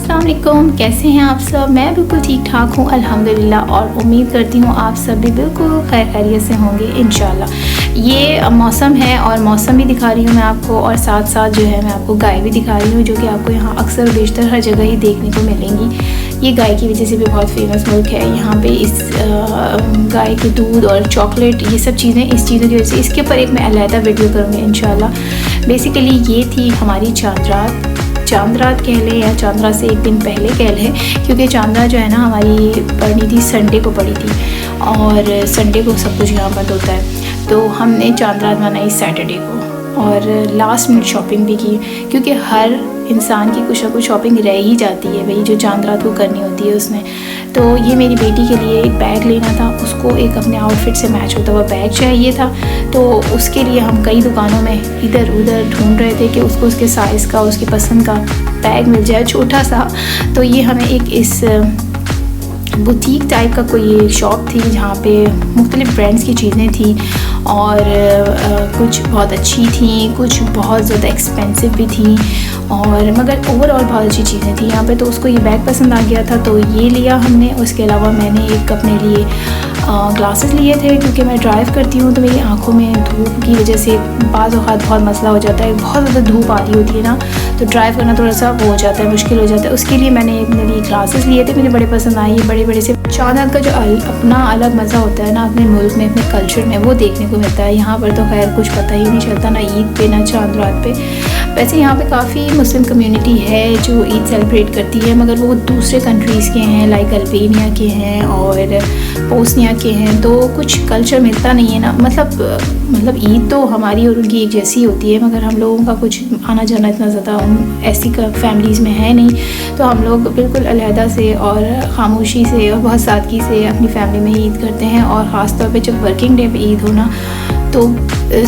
अस्सलाम वालेकुम, कैसे हैं आप सब। मैं बिल्कुल ठीक ठाक हूँ अल्हम्दुलिल्लाह, और उम्मीद करती हूँ आप सब भी बिल्कुल खैर खैरियत से होंगे इंशाल्लाह। ये मौसम है और मौसम भी दिखा रही हूँ मैं आपको, और साथ साथ जो है मैं आपको गाय भी दिखा रही हूँ, जो कि आपको यहाँ अक्सर बेशतर हर जगह ही देखने को मिलेंगी। ये गाय की वजह से भी बहुत फेमस मुल्क है। यहाँ पे इस गाय के दूध और चॉकलेट, ये सब चीज़ें, इस चीज़ों की वजह से इसके ऊपर एक मैं अलहदा वीडियो करूँगी इंशाल्लाह। बेसिकली ये थी हमारी चांद रात कह लें, या चांद रात से एक दिन पहले कह लें, क्योंकि चांद रात जो है ना हमारी पढ़नी थी, संडे को पड़ी थी, और संडे को सब कुछ यहाँ बंद होता है। तो हमने चांद रात मनाई सैटरडे को, और लास्ट मिनट शॉपिंग भी की, क्योंकि हर इंसान की कुछ ना कुछ शॉपिंग रह ही जाती है भाई, जो चांद रात को करनी होती है उसमें। तो ये मेरी बेटी के लिए एक बैग लेना था, उसको एक अपने आउटफिट से मैच होता हुआ बैग चाहिए था। तो उसके लिए हम कई दुकानों में इधर उधर ढूंढ रहे थे कि उसको उसके साइज़ का, उसकी पसंद का बैग मिल जाए छोटा सा। तो ये हमें एक इस बुटीक टाइप का कोई शॉप थी, जहाँ पे मुख्तलिफ़ ब्रांड्स की चीज़ें थी, और कुछ बहुत अच्छी थी, कुछ बहुत ज़्यादा एक्सपेंसिव भी थी, और मगर ओवरऑल बहुत अच्छी चीज़ें थी यहाँ पे। तो उसको ये बैग पसंद आ गया था, तो ये लिया हमने। उसके अलावा मैंने एक अपने लिए ग्लासेस लिए थे, क्योंकि मैं ड्राइव करती हूँ, तो मेरी आँखों में धूप की वजह से बाज़ औक़ात बहुत मसला हो जाता है। बहुत ज़्यादा धूप आ रही होती है ना, तो ड्राइव करना थोड़ा सा वो हो जाता है, मुश्किल हो जाता है। उसके लिए मैंने अपने लिए ग्लासेस लिए थे, मुझे बड़े पसंद आए। ये बड़े बड़े से चांद रात का जो अपना अलग मज़ा होता है ना अपने मुल्क में, अपने कल्चर में, वो देखने को मिलता है। यहाँ पर तो खैर कुछ पता ही नहीं चलता, ना ईद पे ना चांद रात पे। वैसे यहाँ पे काफ़ी मुस्लिम कम्युनिटी है जो ईद सेलिब्रेट करती है, मगर वो दूसरे कंट्रीज़ के हैं, लाइक अल्बानिया के हैं और बोस्निया के हैं, तो कुछ कल्चर मिलता नहीं है ना। मतलब ईद तो हमारी और उनकी एक जैसी होती है, मगर हम लोगों का कुछ आना जाना इतना ज़्यादा ऐसी फैमिलीज़ में है नहीं। तो हम लोग बिल्कुल अलहदा से और ख़ामोशी से और बहुत सादगी से अपनी फैमिली में ईद करते हैं। और ख़ास तौर पे जब वर्किंग डे पे ईद हो ना, तो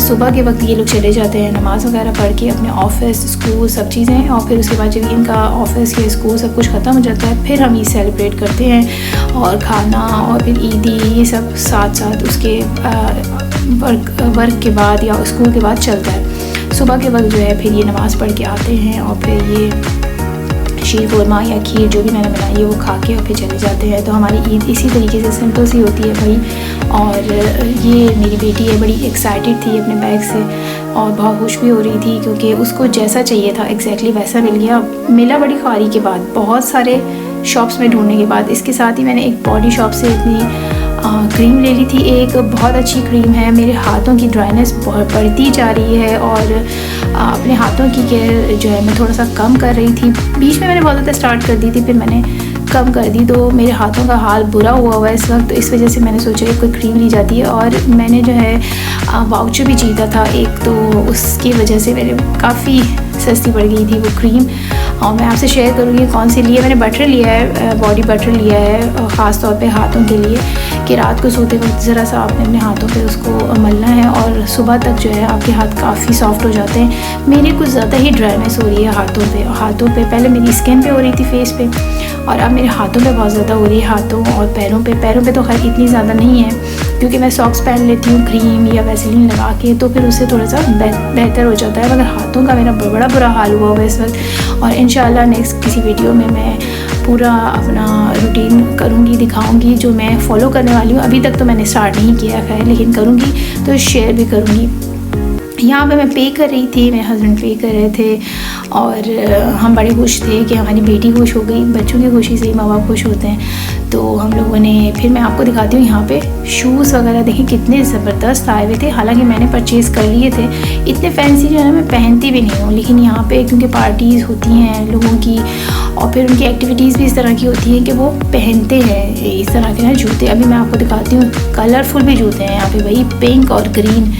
सुबह के वक्त ये लोग चले जाते हैं नमाज़ वगैरह पढ़ के अपने ऑफ़िस, स्कूल, सब चीज़ें, और फिर उसके बाद जब इनका ऑफ़िस या स्कूल सब कुछ ख़त्म हो जाता है, फिर हम ईद सेलिब्रेट करते हैं। और खाना और फिर ईदी, ये सब साथ साथ उसके वर्क के बाद या स्कूल के बाद चलता है। सुबह के वक्त जो है फिर ये नमाज़ पढ़ के आते हैं, और फिर ये शीर खुरमा या खीर जो भी मैंने बनाई है वो खा के और फिर चले जाते हैं। तो हमारी ईद इसी तरीके से सिंपल सी होती है भाई। और ये मेरी बेटी है, बड़ी एक्साइटेड थी अपने बैग से, और बहुत खुश भी हो रही थी, क्योंकि उसको जैसा चाहिए था एग्जैक्टली वैसा मिल गया। मिला बड़ी ख्वारी के बाद, बहुत सारे शॉप्स में ढूंढने के बाद। इसके साथ ही मैंने एक बॉडी शॉप से इतनी क्रीम ले ली थी, एक बहुत अच्छी क्रीम है। मेरे हाथों की ड्राइनेस बहुत बढ़ती जा रही है, और अपने हाथों की केयर जो है मैं थोड़ा सा कम कर रही थी। बीच में मैंने बहुत ज़्यादा स्टार्ट कर दी थी, फिर मैंने कम कर दी। तो मेरे हाथों का हाल बुरा हुआ है इस वक्त, तो इस वजह से मैंने सोचा कि कोई क्रीम ली जाती है। और मैंने जो है वाउचर भी जीता था एक, तो उसकी वजह से मेरे काफ़ी सस्ती पड़ गई थी वो क्रीम। और मैं आपसे शेयर करूँगी कौन सी ली है। मैंने बटर लिया है, बॉडी बटर लिया है, ख़ास तौर पे हाथों के लिए, कि रात को सोते वक्त ज़रा सा आपने अपने हाथों पे उसको मलना है, और सुबह तक जो है आपके हाथ काफ़ी सॉफ्ट हो जाते हैं। मेरे कुछ ज़्यादा ही ड्राइनेस हो रही है हाथों पे। पहले मेरी स्किन पे हो रही थी, फेस पे, और अब मेरे हाथों पे बहुत ज़्यादा हो रही है, हाथों और पैरों पे तो खैर इतनी ज़्यादा नहीं है, क्योंकि मैं सॉक्स पहन लेती हूँ क्रीम या वैसलीन लगा के, तो फिर उससे थोड़ा सा बेहतर हो जाता है। मगर हाथों का मेरा बड़ा बुरा हाल हुआ है इस वक्त। और इंशाल्लाह नेक्स्ट किसी वीडियो में मैं पूरा अपना रूटीन करूँगी, दिखाऊँगी, जो मैं फ़ॉलो करने वाली हूँ। अभी तक तो मैंने स्टार्ट नहीं किया खैर, लेकिन करूँगी तो शेयर भी करूँगी। यहाँ पे मैं पे कर रही थी, मेरे हस्बैंड पे कर रहे थे, और हम बड़े खुश थे कि हमारी बेटी खुश हो गई। बच्चों की खुशी से ही माँ बाप खुश होते हैं। तो हम लोगों ने, फिर मैं आपको दिखाती हूँ यहाँ पे शूज़ वगैरह, देखें कितने ज़बरदस्त आए हुए थे। हालांकि मैंने परचेज़ कर लिए थे, इतने फैंसी जो है ना मैं पहनती भी नहीं हूँ, लेकिन यहाँ पे क्योंकि पार्टीज़ होती हैं लोगों की, और फिर उनकी एक्टिविटीज़ भी इस तरह की होती हैं कि वो पहनते हैं इस तरह के ना जूते। अभी मैं आपको दिखाती हूँ, कलरफुल भी जूते हैं यहाँ पे भाई, पिंक और ग्रीन।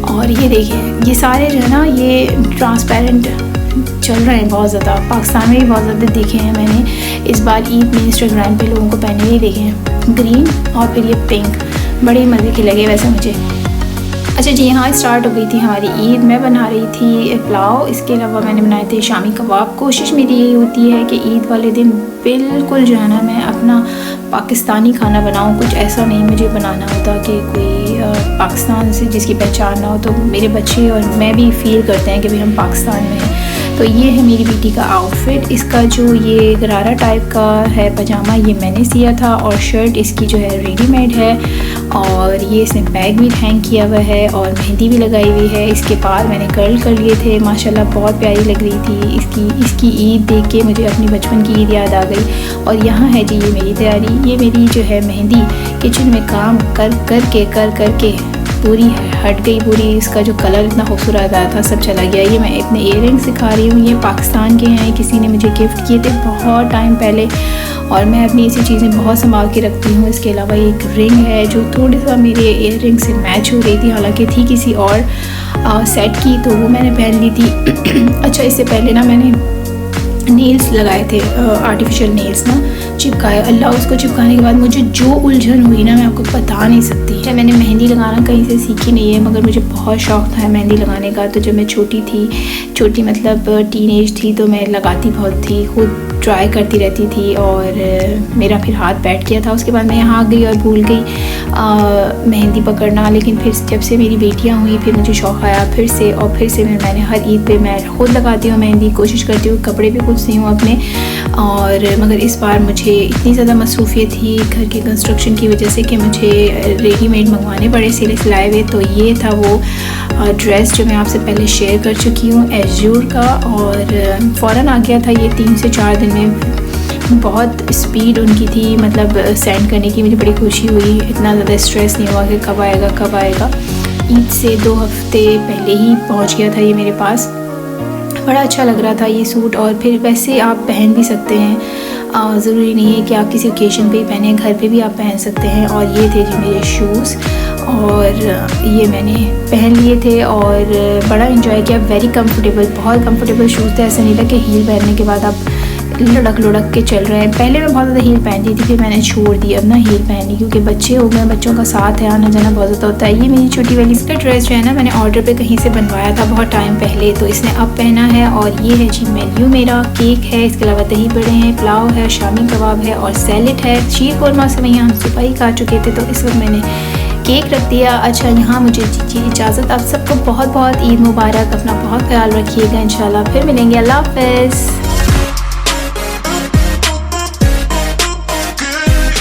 और ये देखिए, ये सारे जो है ना ये ट्रांसपेरेंट चल रहे हैं बहुत ज़्यादा। पाकिस्तान में भी बहुत ज़्यादा देखे हैं मैंने इस बार ईद में, इंस्टाग्राम पे लोगों को पहने हुए देखे हैं, ग्रीन और फिर ये पिंक, बड़े मज़े के लगे वैसे मुझे। अच्छा जी, यहाँ स्टार्ट हो गई थी हमारी ईद। मैं बना रही थी पुलाव, इसके अलावा मैंने बनाए थे शामी कबाब। कोशिश मेरी यही होती है कि ईद वाले दिन बिल्कुल जो है ना मैं अपना पाकिस्तानी खाना बनाऊँ। कुछ ऐसा नहीं मुझे बनाना होता कि कोई पाकिस्तान से जिसकी पहचान ना हो। तो मेरे बच्चे और मैं भी फील करते हैं कि भाई हम पाकिस्तान में हैं। तो ये है मेरी बेटी का आउटफिट। इसका जो ये गरारा टाइप का है पजामा, ये मैंने सिया था, और शर्ट इसकी जो है रेडीमेड है, और ये इसने बैग भी हैंग किया हुआ है और मेहंदी भी लगाई हुई है। इसके बाल मैंने कर्ल कर लिए थे, माशाल्लाह बहुत प्यारी लग रही थी। इसकी ईद देख के मुझे अपनी बचपन की ईद याद आ गई। और यहाँ है जी ये मेरी तैयारी। ये मेरी जो है मेहंदी किचन में काम कर के पूरी हट गई पूरी। इसका जो कलर इतना खूबसूरत आया था सब चला गया। ये मैं अपने इयररिंग्स दिखा रही हूँ, ये पाकिस्तान के हैं, किसी ने मुझे गिफ्ट किए थे बहुत टाइम पहले, और मैं अपनी ऐसी चीज़ें बहुत संभाल के रखती हूँ। इसके अलावा एक रिंग है जो थोड़ी सा मेरे इयररिंग से मैच हो रही थी, हालांकि थी किसी और सेट की, तो वो मैंने पहन ली थी। अच्छा, इससे पहले ना मैंने नेल्स लगाए थे, आर्टिफिशियल नेल्स ना चिपकाए। अल्लाह, उसको चिपकाने के बाद मुझे जो उलझन हुई ना मैं आपको बता नहीं सकती। मैंने मेहंदी लगाना कहीं से सीखी नहीं है, मगर मुझे बहुत शौक़ था मेहंदी लगाने का। तो जब मैं छोटी मतलब टीनेज थी तो मैं लगाती बहुत थी, खुद ट्राई करती रहती थी, और मेरा फिर हाथ बैठ गया था। उसके बाद मैं यहाँ आ गई और भूल गई मेहंदी पकड़ना। लेकिन फिर जब से मेरी बेटियाँ हुई फिर मुझे शौक़ आया फिर से मैंने हर ईद पे मैं खुद लगाती हूँ मेहंदी, कोशिश करती हूँ कपड़े भी खुद सी हूँ अपने। और मगर इस बार मुझे इतनी ज़्यादा मसरूफियत थी घर के कंस्ट्रक्शन की वजह से कि मुझे रेडीमेड मंगवाने पड़े सिलाए हुए। तो ये था वो ड्रेस जो मैं आपसे पहले शेयर कर चुकी हूँ एज़ूर का, और फ़ौरन आ गया था ये 3 से 4 दिन में। बहुत स्पीड उनकी थी, मतलब सेंड करने की मुझे बड़ी खुशी हुई, इतना ज़्यादा स्ट्रेस नहीं हुआ कि कब आएगा। ईद से 2 हफ्ते पहले ही पहुँच गया था ये मेरे पास। बड़ा अच्छा लग रहा था ये सूट, और फिर वैसे आप पहन भी सकते हैं, ज़रूरी नहीं है कि आप किसी ओकेशन पे ही पहने, घर पे भी आप पहन सकते हैं। और ये थे जी मेरे शूज़, और ये मैंने पहन लिए थे और बड़ा इंजॉय किया। वेरी कंफर्टेबल, बहुत कंफर्टेबल शूज़ थे। ऐसा नहीं था कि हील पहनने के बाद आप लुढ़क के चल रहे हैं। पहले मैं बहुत ज़्यादा हील पहनती थी, फिर मैंने छोड़ दी अब ना हील पहननी, क्योंकि बच्चे हो गए, बच्चों का साथ है, आना जाना बहुत ज़्यादा होता है। ये मेरी छोटी वाली इसका ड्रेस जो है ना मैंने ऑर्डर पे कहीं से बनवाया था बहुत टाइम पहले, तो इसने अब पहना है। और ये है जी मेन्यू मेरा, केक है, इसके अलावा दही बड़े हैं, पुलाव है, शामी कबाब है और सैलेड है। शीर कौरमा से वहीं हम सुबह ही खा चुके थे, तो इस वक्त मैंने केक रख दिया। अच्छा, यहाँ मुझे दीजिए इजाज़त। आप सबको बहुत बहुत ईद मुबारक। अपना बहुत ख्याल रखिएगा। इंशाल्लाह फिर मिलेंगे। अल्लाह हाफ़िज़।